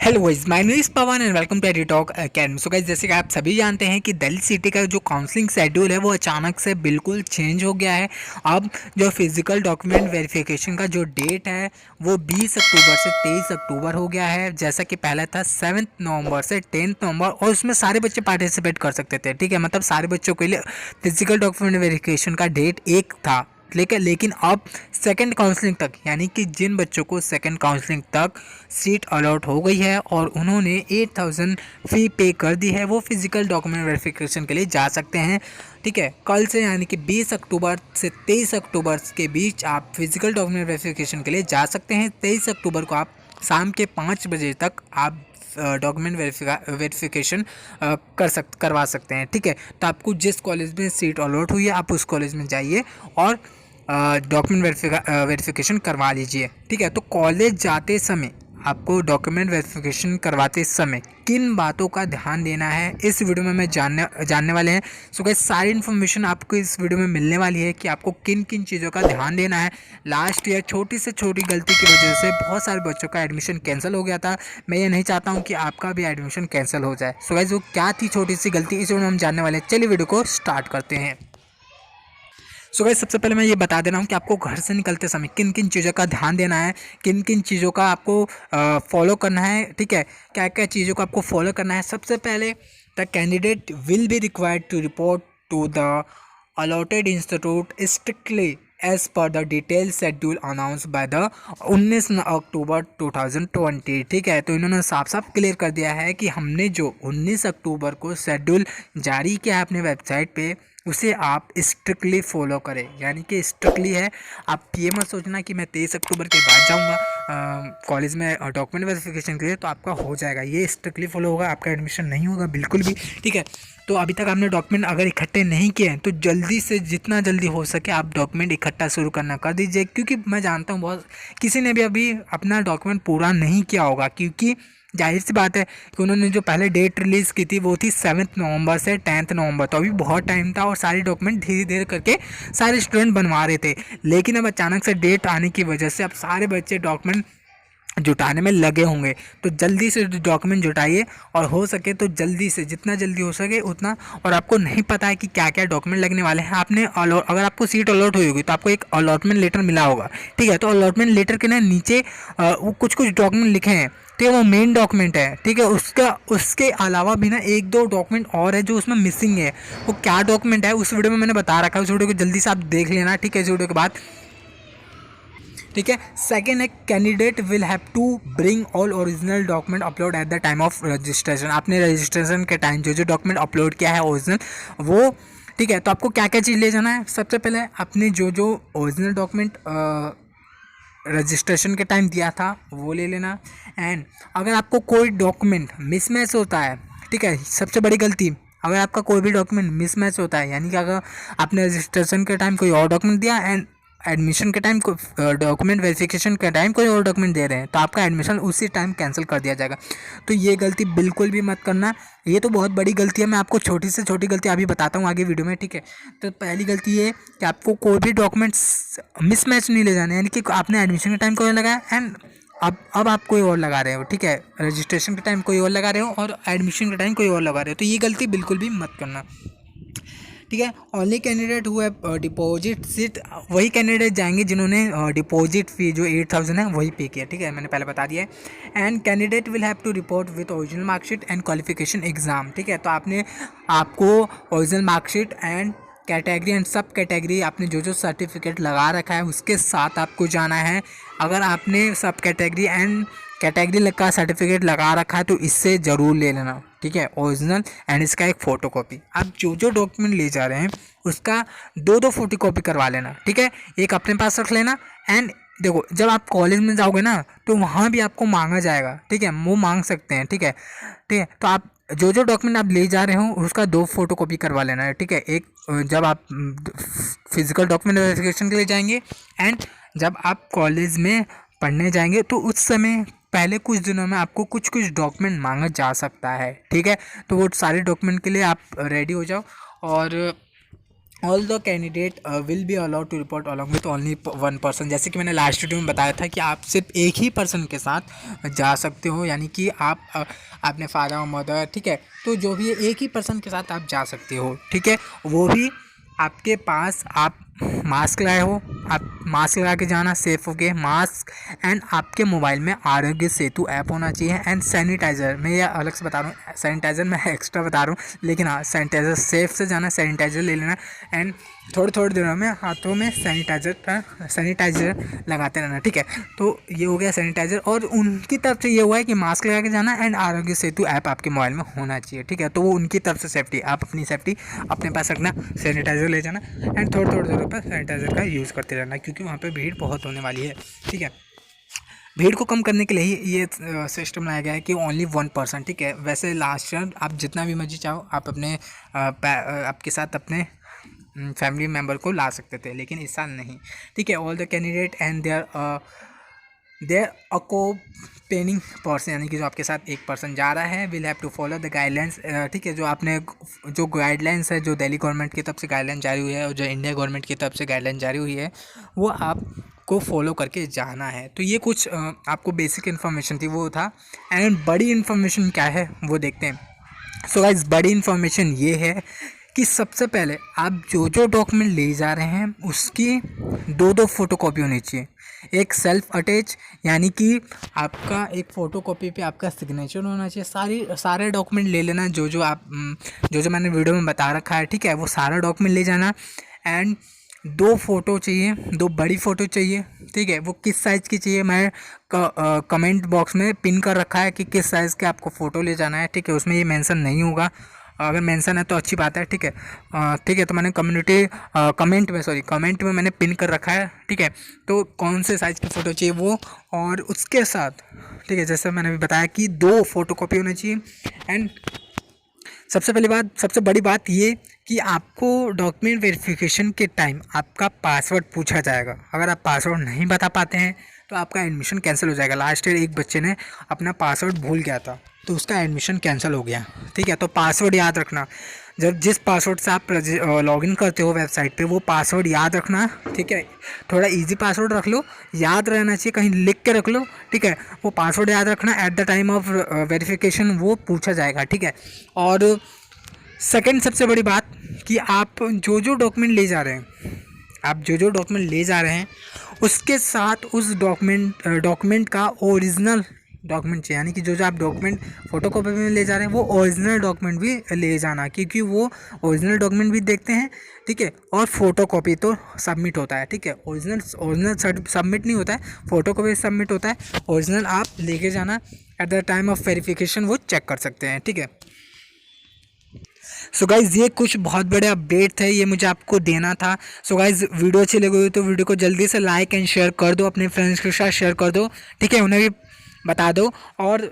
Hello guys, my name is Pavan and welcome to Aditalk academy. So guys, जैसे कि आप सभी जानते हैं कि दिल्ली सिटी का जो काउंसलिंग शेड्यूल है वो अचानक से बिल्कुल चेंज हो गया है। अब जो फिजिकल डॉक्यूमेंट वेरिफिकेशन का जो डेट है वो 20 अक्टूबर से 23 अक्टूबर हो गया है, जैसा कि पहले था 7 नवंबर से 10 नवंबर, और उसमें सारे बच्चे पार्टिसिपेट कर सकते थे। ठीक है, मतलब सारे बच्चों के लिए फिजिकल डॉक्यूमेंट वेरिफिकेशन का डेट एक था। लेकिन अब सेकंड काउंसलिंग तक, यानी कि जिन बच्चों को सेकंड काउंसलिंग तक सीट अलॉट हो गई है और उन्होंने 8000 फ़ी पे कर दी है, वो फिज़िकल डॉक्यूमेंट वेरिफिकेशन के लिए जा सकते हैं। ठीक है, कल से यानी कि 20 अक्टूबर से 23 अक्टूबर के बीच आप फिज़िकल डॉक्यूमेंट वेरिफिकेशन के लिए जा सकते हैं। 23 अक्टूबर को आप शाम के 5 बजे तक आप डॉक्यूमेंट वेरिफिकेशन करवा सकते हैं। ठीक है, तो आपको जिस कॉलेज में सीट अलॉट हुई है आप उस कॉलेज में जाइए और डॉक्यूमेंट वेरिफिकेशन करवा लीजिए। ठीक है, तो कॉलेज जाते समय आपको डॉक्यूमेंट वेरिफिकेशन करवाते समय किन बातों का ध्यान देना है, इस वीडियो में मैं जानने वाले हैं। सो गाइस, सारी इन्फॉर्मेशन आपको इस वीडियो में मिलने वाली है कि आपको किन किन चीज़ों का ध्यान देना है। लास्ट ईयर छोटी से छोटी गलती की वजह से बहुत सारे बच्चों का एडमिशन कैंसिल हो गया था। मैं ये नहीं चाहता हूँ कि आपका भी एडमिशन कैंसिल हो जाए। सो गाइस, वो क्या थी छोटी सी गलती, इस वीडियो में हम जानने वाले हैं। चलिए वीडियो को स्टार्ट करते हैं। सो गाइस, सबसे पहले मैं ये बता दे रहा हूँ कि आपको घर से निकलते समय किन किन चीज़ों का ध्यान देना है, किन किन चीज़ों का आपको फॉलो करना है। ठीक है, क्या क्या चीज़ों को आपको फॉलो करना है। सबसे पहले, the candidate will be required to report to the allotted institute strictly as per the detail schedule announce by the 19 October 2020। ठीक है, तो इन्होंने साफ साफ क्लियर कर दिया है कि हमने जो 19 अक्टूबर को शेड्यूल जारी किया है अपने वेबसाइट पे, उसे आप स्ट्रिक्टली फॉलो करें। यानी कि स्ट्रिक्टली है, आप ये मत सोचना कि मैं 23 अक्टूबर के बाद जाऊंगा कॉलेज में डॉक्यूमेंट वेरिफिकेशन के लिए तो आपका हो जाएगा। ये स्ट्रिक्टली फॉलो होगा, आपका एडमिशन नहीं होगा बिल्कुल भी। ठीक है, तो अभी तक आपने डॉक्यूमेंट अगर इकट्ठे नहीं किए हैं तो जल्दी से जितना जल्दी हो सके आप डॉक्यूमेंट इकट्ठा शुरू करना कर दीजिए, क्योंकि मैं जानता हूँ बहुत किसी ने भी अभी अपना डॉक्यूमेंट पूरा नहीं किया होगा, क्योंकि जाहिर सी बात है कि उन्होंने जो पहले डेट रिलीज़ की थी वो थी 7 नवंबर से 10 नवंबर, तो अभी बहुत टाइम था और सारे डॉक्यूमेंट धीरे धीरे करके सारे स्टूडेंट बनवा रहे थे। लेकिन अब अचानक से डेट आने की वजह से अब सारे बच्चे डॉक्यूमेंट जुटाने में लगे होंगे, तो जल्दी से डॉक्यूमेंट जुटाइए और हो सके तो जल्दी से, जितना जल्दी हो सके उतना। और आपको नहीं पता है कि क्या क्या डॉक्यूमेंट लगने वाले हैं, आपने अगर आपको सीट अलॉट हुई होगी तो आपको एक अलॉटमेंट लेटर मिला होगा। ठीक है, तो अलॉटमेंट लेटर के ना नीचे वो कुछ कुछ डॉक्यूमेंट लिखे हैं। ठीक है, वो मेन डॉक्यूमेंट है। ठीक है, उसके अलावा भी ना एक दो डॉक्यूमेंट और है जो उसमें मिसिंग है। वो क्या डॉक्यूमेंट है उस वीडियो में मैंने बता रखा है, उस वीडियो को जल्दी से आप देख लेना। ठीक है, इस वीडियो के बाद। ठीक है, सेकेंड है, candidate will have to bring all original document upload at the time of registration. आपने रजिस्ट्रेशन के टाइम जो जो डॉक्यूमेंट अपलोड किया है ओरिजिनल वो। ठीक है, तो आपको क्या क्या चीज़ ले जाना है। सबसे पहले आपने जो जो ओरिजिनल डॉक्यूमेंट रजिस्ट्रेशन के टाइम दिया था वो ले लेना। एंड अगर आपको कोई डॉक्यूमेंट मिसमैच होता है, ठीक है, सबसे बड़ी गलती, अगर आपका कोई भी डॉक्यूमेंट मिसमैच होता है, यानी कि अगर आपने रजिस्ट्रेशन के टाइम कोई और डॉक्यूमेंट दिया एंड एडमिशन के टाइम डॉक्यूमेंट वेरिफिकेशन के टाइम कोई और डॉक्यूमेंट दे रहे हैं, तो आपका एडमिशन उसी टाइम कैंसिल कर दिया जाएगा। तो ये गलती बिल्कुल भी मत करना, ये तो बहुत बड़ी गलती है। मैं आपको छोटी से छोटी गलती अभी बताता हूँ आगे वीडियो में। ठीक है, तो पहली गलती ये कि आपको कोई भी डॉक्यूमेंट्स मिसमैच नहीं ले जाने, यानी कि आपने एडमिशन के टाइम कोई और लगाया एंड अब आप कोई और लगा रहे हो। ठीक है, रजिस्ट्रेशन के टाइम कोई और लगा रहे हो और एडमिशन के टाइम कोई और लगा रहे हो, तो ये गलती बिल्कुल भी मत करना। ठीक है, only candidate who have deposit seat, वही कैंडिडेट जाएंगे जिन्होंने डिपॉजिट फी जो 8000 है वही पे किया। ठीक है, मैंने पहले बता दिया है। And candidate will have to report with original marksheet and qualification exam. ठीक है, तो आपको original marksheet and category and sub category, आपने जो जो सर्टिफिकेट लगा रखा है उसके साथ आपको जाना है। अगर आपने सब कैटेगरी का सर्टिफिकेट लगा रखा है तो इससे ज़रूर ले लेना। ठीक है, ओरिजिनल एंड इसका एक फ़ोटो कॉपी। आप जो जो डॉक्यूमेंट ले जा रहे हैं उसका दो दो फोटो कॉपी करवा लेना। ठीक है, एक अपने पास रख लेना। एंड देखो, जब आप कॉलेज में जाओगे ना तो वहाँ भी आपको मांगा जाएगा। ठीक है, वो मांग सकते हैं। ठीक है, ठीक है, तो आप जो जो डॉक्यूमेंट आप ले जा रहे हो उसका दो फोटो कॉपी करवा लेना है। ठीक है, एक जब आप फिजिकल डॉक्यूमेंट वेरिफिकेशन के लिए जाएंगे एंड जब आप कॉलेज में पढ़ने जाएंगे तो उस समय पहले कुछ दिनों में आपको कुछ कुछ डॉक्यूमेंट मांगा जा सकता है। ठीक है, तो वो सारे डॉक्यूमेंट के लिए आप रेडी हो जाओ। और all the candidate will be allowed to report along with only one person. जैसे कि मैंने लास्ट वीडियो में बताया था कि आप सिर्फ एक ही पर्सन के साथ जा सकते हो, यानी कि आप अपने फादर और मदर, ठीक है, तो जो भी है एक ही पर्सन के साथ आप जा सकते हो, ठीक है। वो भी आपके पास आप मास्क लाए हो, आप मास्क लगा के जाना, सेफ हो गए मास्क, एंड आपके मोबाइल में आरोग्य सेतु ऐप होना चाहिए, एंड सैनिटाइज़र। मैं ये अलग से बता रहा हूँ, सैनिटाइज़र मैं एक्स्ट्रा बता रहा हूँ, लेकिन हाँ सैनिटाइज़र सेफ से जाना, सैनिटाइज़र ले लेना, एंड थोड़ी थोड़ी देर में हाथों में सैनिटाइज़र लगाते रहना, ठीक है। तो ये हो गया सैनिटाइज़र, और उनकी तरफ से ये हुआ है कि मास्क लगा के जाना, एंड आरोग्य सेतु ऐप आपके मोबाइल में होना चाहिए, ठीक है। तो वो उनकी तरफ से सेफ्टी, आप अपनी सेफ्टी अपने पास रखना, सैनिटाइज़र ले जाना, एंड थोड़ी थोड़ी देर पर सैनिटाइज़र का यूज़ करते रहना, क्योंकि वहाँ पे भीड़ बहुत होने वाली है, ठीक है। भीड़ को कम करने के लिए ही ये सिस्टम लाया गया है कि ओनली वन पर्सन, ठीक है। वैसे लास्ट ईयर आप जितना भी मर्जी चाहो आप अपने आपके साथ अपने फैमिली मेम्बर को ला सकते थे, लेकिन इस साल नहीं, ठीक है। All the candidate and their accompanying person, यानी कि जो आपके साथ एक पर्सन जा रहा है, will have to follow the guidelines, ठीक है। जो आपने जो गाइडलाइंस है, जो दिल्ली गवर्नमेंट की तरफ से गाइडलाइन जारी हुई है और जो इंडिया गवर्नमेंट की तरफ से गाइडलाइन जारी हुई है, वो आपको फॉलो करके जाना है। तो ये कुछ आपको बेसिक इन्फॉर्मेशन थी, वो था। एंड बड़ी इन्फॉर्मेशन क्या है वो देखते हैं। सो गाइस, बड़ी इन्फॉर्मेशन ये है कि सबसे पहले आप जो जो डॉक्यूमेंट ले जा रहे हैं उसकी दो दो फोटोकॉपी होनी चाहिए। एक सेल्फ अटैच, यानी कि आपका एक फ़ोटोकॉपी पे आपका सिग्नेचर होना चाहिए। सारे डॉक्यूमेंट ले लेना, जो जो आप जो जो मैंने वीडियो में बता रखा है, ठीक है, वो सारा डॉक्यूमेंट ले जाना। एंड दो फ़ोटो चाहिए, दो बड़ी फ़ोटो चाहिए, ठीक है। वो किस साइज़ की चाहिए, मैं कमेंट बॉक्स में पिन कर रखा है कि किस साइज़ के आपको फ़ोटो ले जाना है, ठीक है। उसमें ये मेंशन नहीं होगा, अगर मेंशन है तो अच्छी बात है, ठीक है। ठीक है, तो मैंने कमेंट में मैंने पिन कर रखा है, ठीक है। तो कौन से साइज़ की फ़ोटो चाहिए वो, और उसके साथ, ठीक है, जैसे मैंने भी बताया कि दो फोटोकॉपी होनी चाहिए। एंड सबसे बड़ी बात ये कि आपको डॉक्यूमेंट वेरिफिकेशन के टाइम आपका पासवर्ड पूछा जाएगा। अगर आप पासवर्ड नहीं बता पाते हैं तो आपका एडमिशन कैंसिल हो जाएगा। लास्ट ईयर एक बच्चे ने अपना पासवर्ड भूल गया था, तो उसका एडमिशन कैंसिल हो गया, ठीक है। तो पासवर्ड याद रखना, जब जिस पासवर्ड से आप लॉगिन करते हो वेबसाइट पे, वो पासवर्ड याद रखना, ठीक है। थोड़ा इजी पासवर्ड रख लो, याद रहना चाहिए, कहीं लिख के रख लो, ठीक है। वो पासवर्ड याद रखना, eight the time of verification वो पूछा जाएगा, ठीक है। और सेकंड सबसे बड़ी बात कि आप जो जो डॉक्यूमेंट ले जा रहे हैं, उसके साथ उस डॉक्यूमेंट का ओरिजिनल डॉक्यूमेंट चाहिए, यानी कि जो जो आप डॉक्यूमेंट फोटोकॉपी में ले जा रहे हैं वो ओरिजिनल डॉक्यूमेंट भी ले जाना, क्योंकि वो ओरिजिनल डॉक्यूमेंट भी देखते हैं, ठीक है। और फोटोकॉपी तो सबमिट होता है, ठीक है। ओरिजिनल सबमिट नहीं होता है, फोटोकॉपी सबमिट होता है। ओरिजिनल आप लेके जाना, eight the time of verification वो चेक कर सकते हैं, ठीक है। सो गाइज़, ये कुछ बहुत बड़े अपडेट थे, ये मुझे आपको देना था। सो गाइज़, वीडियो अच्छी लगी हुई तो वीडियो को जल्दी से लाइक एंड शेयर कर दो, अपने फ्रेंड्स के साथ शेयर कर दो, ठीक है, उन्हें भी बता दो। और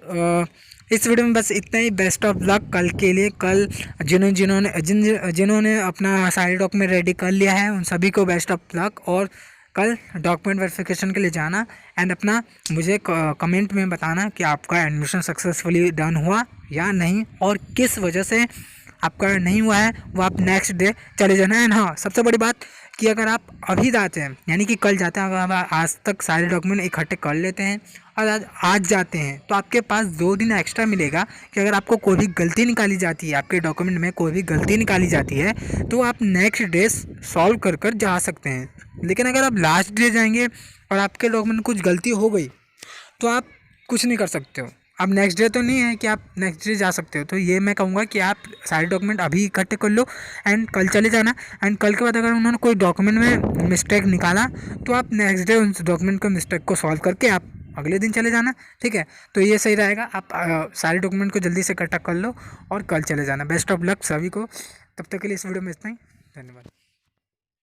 इस वीडियो में बस इतना ही। बेस्ट ऑफ लक कल के लिए। कल जिन्होंने अपना सारे डॉक्यूमेंट रेडी कर लिया है उन सभी को बेस्ट ऑफ लक। और कल डॉक्यूमेंट वेरिफिकेशन के लिए जाना, एंड अपना मुझे कमेंट में बताना कि आपका एडमिशन सक्सेसफुली डन हुआ या नहीं, और किस वजह से आपका नहीं हुआ है वो आप नेक्स्ट डे चले जाना। एंड हाँ, सबसे बड़ी बात कि अगर आप अभी जाते हैं, यानी कि कल जाते हैं, अगर आप आज तक सारे डॉक्यूमेंट इकट्ठे कर लेते हैं और आज जाते हैं, तो आपके पास 2 दिन एक्स्ट्रा मिलेगा कि अगर आपको कोई भी गलती निकाली जाती है, आपके डॉक्यूमेंट में कोई भी गलती निकाली जाती है, तो आप नेक्स्ट डे सॉल्व कर जा सकते हैं। लेकिन अगर आप लास्ट डे जाएंगे और आपके डॉक्यूमेंट कुछ गलती हो गई तो आप कुछ नहीं कर सकते हो। अब नेक्स्ट डे तो नहीं है कि आप नेक्स्ट डे जा सकते हो, तो ये मैं कहूँगा कि आप सारे डॉक्यूमेंट अभी इकट्ठे कर लो एंड कल चले जाना। एंड कल के बाद अगर उन्होंने कोई डॉक्यूमेंट में मिस्टेक निकाला तो आप नेक्स्ट डे उस डॉक्यूमेंट को मिस्टेक को सॉल्व करके आप अगले दिन चले जाना, ठीक है। तो ये सही रहेगा, आप सारे डॉक्यूमेंट को जल्दी से इकट्ठा कर लो और कल चले जाना। बेस्ट ऑफ लक सभी को। तब तक के लिए इस वीडियो में इतना ही। धन्यवाद।